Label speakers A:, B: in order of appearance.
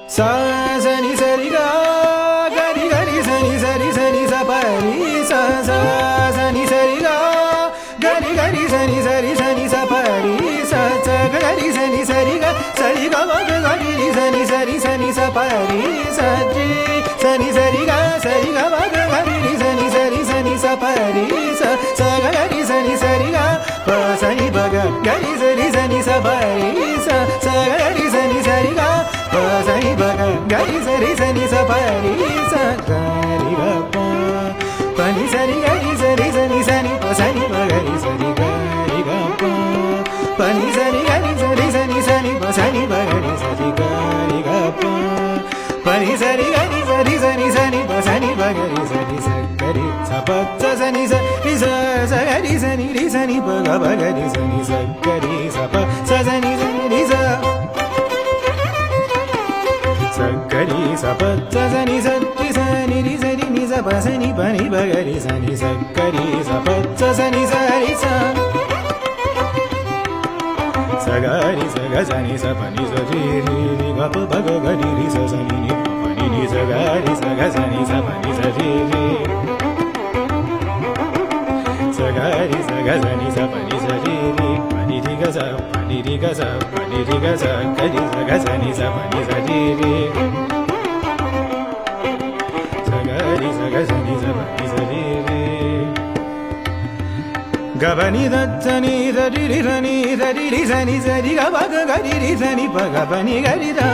A: sa sa ni sa ri ga ga ri sa ni sa ri sa pa ri sa sa sa ni sa ri ga ga ri sa ni sa pa ri sa sa ga ri sa ni sa ri ga ma ga ri sa ni sa pa ri sa ni sa ri ga ma ga ri sa ni sa pa ri sa sa ga ri sa ri ga pa sa ni ba ga ri sa ni sa pa ri sa sa ga ri sa ri ga pa sa ni ba ga ri sa ni sa pa ri sa ga ri ga pa ni sa ni pa sa ni ba ga ri sa ga pa ni sa ni pa sa ni ba ga ri sa ga pa ni sa ni pa sa ni ba ga ri sa ga ri sa pa sa ni sa ga ri sa ni pa ga ri sa ga ri sa pa sa ni sa ga ri sa pa sa ni sa ni sa pa sa ni ba ga ri sa ga ri sa pa sa ni sa ri sa sa ga ri sa ga sa ni sa pa ni sa ri ga pa ba ga ri sa ni pa ni sa ga ri sa ga sa ni sa pa ni sa ri sa ga ri sa ga sa ni sa pa ni sa ri pa ni ga sa pa ni ga sa pa ni ga sa ga ri sa ga sa ni sa pa ni sa ri sa ga ri sa ga sa ni sa pa ni sa ri ga ba ni da sa ni da ri sa ni sa ni sa ni ga ba ga ri sa ni pa ga ba ni ga ri da